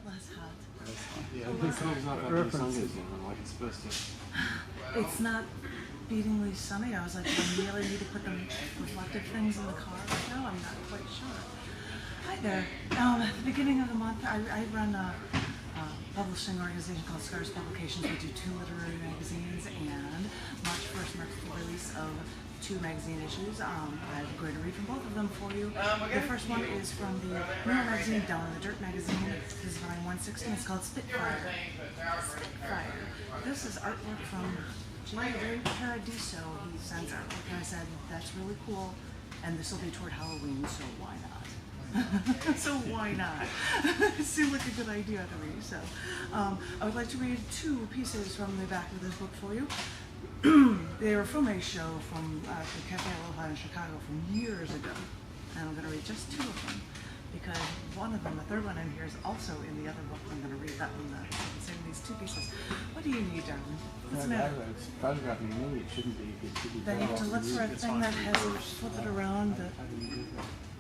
Less hot. Yeah, it's not that sunny again, like it's supposed to. It's not beatingly sunny. I was like, do I really need to put the reflective things in the car right now? I'm not quite sure. Hi there. At the beginning of the month, I run a publishing organization called Scars Publications. We do 2 literary magazines, and March 1st marks the release of 2 magazine issues. I have a great read from both of them for you. The first one is from the Newer magazine, Down in the Dirt magazine. This is volume 116. It's called Spitfire. Spitfire. This is artwork from J. Paradiso. He sends artwork, and I said, that's really cool, and this will be toward Halloween, so why not? So why not? It seemed like a good idea to me. So I would like to read 2 pieces from the back of this book for you. They were from a show from the Cafe Aloha in Chicago from years ago, and I'm going to read just 2 of them because one of them, the third one in here, is also in the other book. I'm going to read that one. Saving these 2 pieces. What do you need, darling? What's the matter? It's photographing me. It shouldn't be. It should be. Then you have to look for a thing that has a flip it around.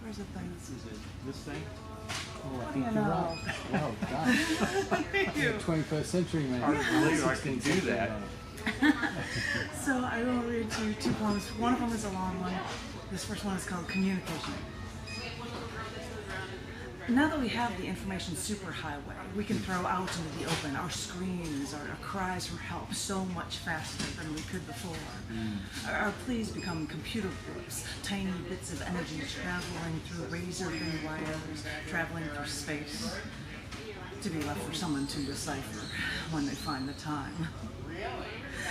Where's the thing? Is it this thing? Oh, I think you're right. Wow, God. Thank you. 21st century man. I believe I can do that. So I will read to you 2 poems. One of them is a long one. This first one is called Communication. Now that we have the information superhighway, we can throw out into the open our screams, our cries for help so much faster than we could before. Our pleas become computer groups, tiny bits of energy traveling through razor-thin wires, traveling through space, to be left for someone to decipher when they find the time.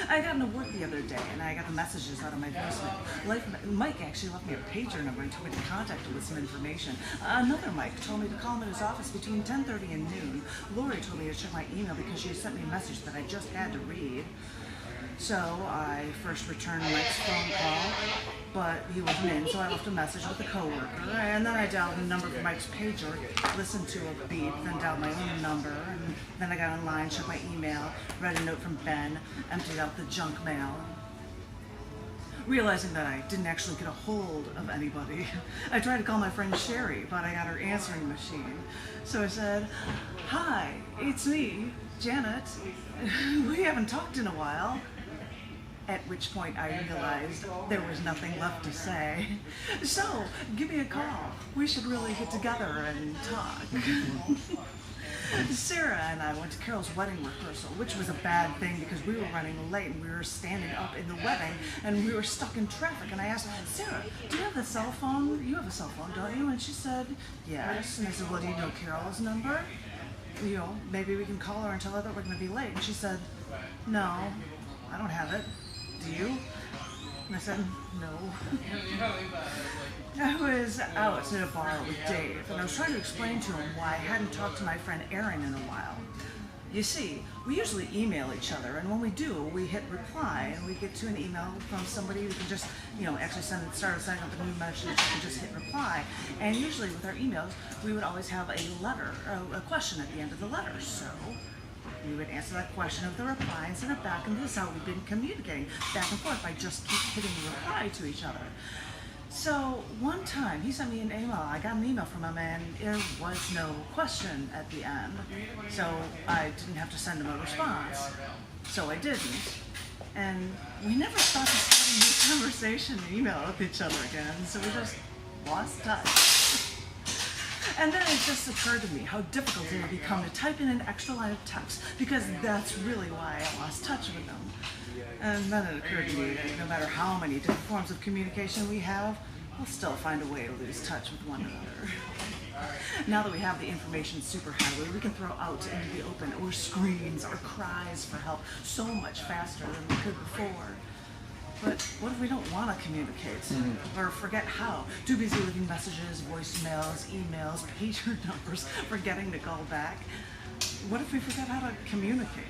I got into work the other day, and I got the messages out of my voicemail. Mike actually left me a pager number and told me to contact him with some information. Another Mike told me to call him at his office between 10:30 and noon. Lori told me to check my email because she had sent me a message that I just had to read. So I first returned Mike's phone call, but he wasn't in, so I left a message with a coworker, and then I dialed the number for Mike's pager, listened to a beep, then dialed my own number, and then I got online, checked my email, read a note from Ben, emptied out the junk mail. Realizing that I didn't actually get a hold of anybody, I tried to call my friend Sherry, but I got her answering machine. So I said, "Hi, it's me, Janet. We haven't talked in a while." At which point I realized there was nothing left to say. "So, give me a call. We should really get together and talk." Sarah and I went to Carol's wedding rehearsal, which was a bad thing because we were running late and we were standing up in the wedding and we were stuck in traffic. And I asked, "Sarah, do you have a cell phone? You have a cell phone, don't you?" And she said, "Yes." And I said, "Well, do you know Carol's number? You know, maybe we can call her and tell her that we're going to be late." And she said, "No, I don't have it. Do you?" And I said, "No." I was out at a bar with Dave, and I was trying to explain to him why I hadn't talked to my friend Erin in a while. You see, we usually email each other, and when we do, we hit reply, and we get to an email from somebody who can just, actually start sending up a new message, and just hit reply. And usually with our emails, we would always have a letter, a question at the end of the letter. So we would answer that question of the reply and send it back, and this is how we've been communicating back and forth by just keep hitting the reply to each other. So one time he sent me an email. I got an email from him, and there was no question at the end. So I didn't have to send him a response. So I didn't. And we never thought to start a new conversation and email with each other again. So we just lost touch. And then it just occurred to me how difficult it would become to type in an extra line of text, because that's really why I lost touch with them. And then it occurred to me that no matter how many different forms of communication we have, we'll still find a way to lose touch with one another. Now that we have the information superhighway, we can throw out into the open our screams, our cries for help so much faster than we could before. But what if we don't want to communicate? Or forget how? Too busy leaving messages, voicemails, emails, pager numbers, forgetting to call back. What if we forget how to communicate?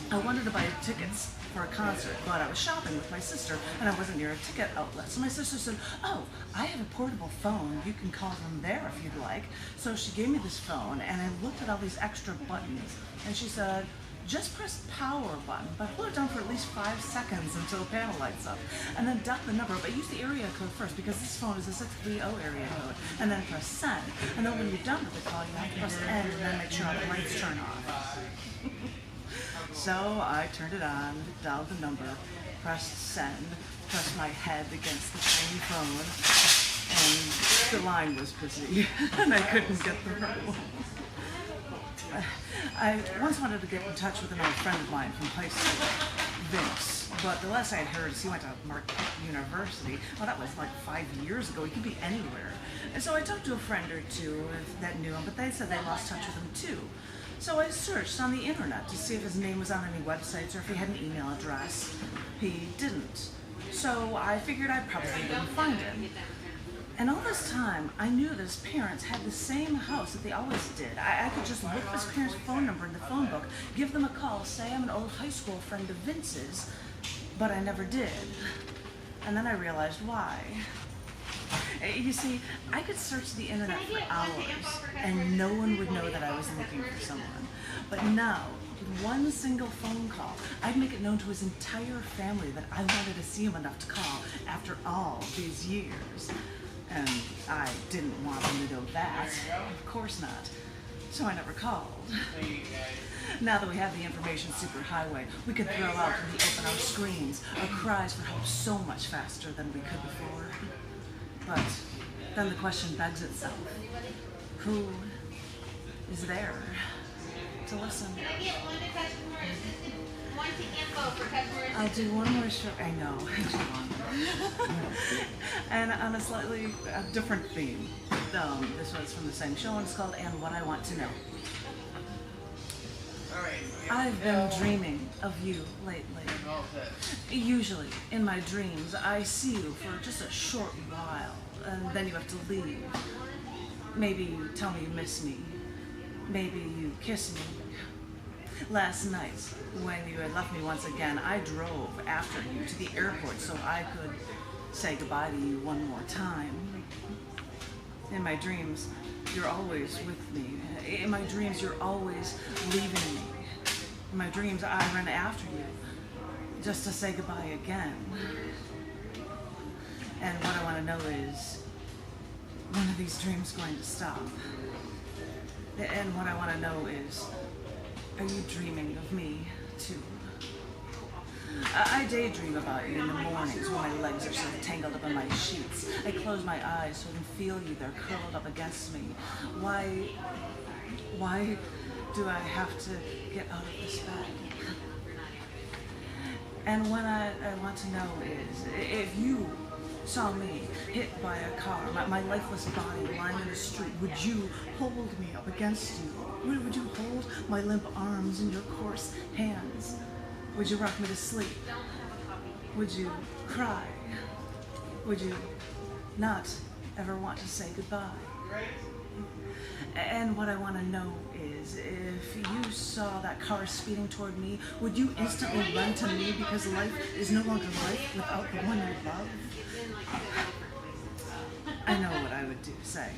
I wanted to buy tickets for a concert, but I was shopping with my sister and I wasn't near a ticket outlet. So my sister said, "Oh, I have a portable phone. You can call from there if you'd like." So she gave me this phone, and I looked at all these extra buttons, and she said, just press the power button, but hold it down for at least 5 seconds until the panel lights up. And then dial the number, but use the area code first because this phone is a 630 area code. And then press send. And then when you're done with the call, you have to press end and then make sure all the lights turn off. So I turned it on, dialed the number, pressed send, pressed my head against the tiny phone, and the line was busy, and I couldn't get through. I once wanted to get in touch with an old friend of mine from high school, Vince, but the last I had heard is he went to Marquette University. Well, that was like 5 years ago. He could be anywhere. And so I talked to a friend or two that knew him, but they said they lost touch with him too. So I searched on the internet to see if his name was on any websites or if he had an email address. He didn't. So I figured I probably wouldn't find him. And all this time, I knew that his parents had the same house that they always did. I could just look up his parents' phone number in the phone book, give them a call, say I'm an old high school friend of Vince's, but I never did. And then I realized why. You see, I could search the internet for hours, and no one would know that I was looking for someone. But now, with one single phone call, I'd make it known to his entire family that I wanted to see him enough to call after all these years. And I didn't want them to know that. Of course not. So I never called. Now that we have the information superhighway, we can throw out when we open our screens our cries for help so much faster than we could before. But then the question begs itself, who is there to listen? I'll do one more show. I know. And on a slightly different theme. This one's from the same show, and it's called And What I Want to Know. I've been dreaming of you lately. Usually, in my dreams, I see you for just a short while, and then you have to leave. Maybe you tell me you miss me. Maybe you kiss me. Last night, when you had left me once again, I drove after you to the airport so I could say goodbye to you one more time. In my dreams, you're always with me. In my dreams, you're always leaving me. In my dreams, I run after you just to say goodbye again. And what I want to know is, when are these dreams going to stop? And what I want to know is, are you dreaming of me too? I daydream about you in the mornings when my legs are so tangled up in my sheets. I close my eyes so I can feel you there curled up against me. Why do I have to get out of this bed? And what I want to know is, if you saw me hit by a car, my lifeless body lying in the street, would you hold me up against you? Would you hold my limp arms in your coarse hands? Would you rock me to sleep? Would you cry? Would you not ever want to say goodbye? And what I want to know is, if you saw that car speeding toward me, would you instantly run to me because life is no longer life without the one you love? I know what I would say.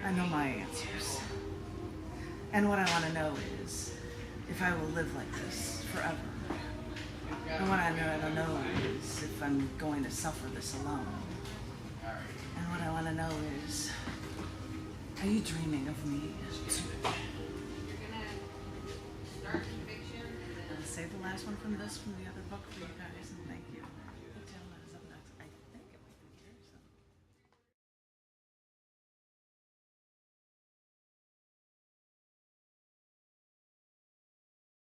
I know my answers. And what I want to know is, if I will live like this forever. And what I don't know is if I'm going to suffer this alone. And what I want to know is, are you dreaming of me too? I'll save the last one from the other book for you guys, and thank you.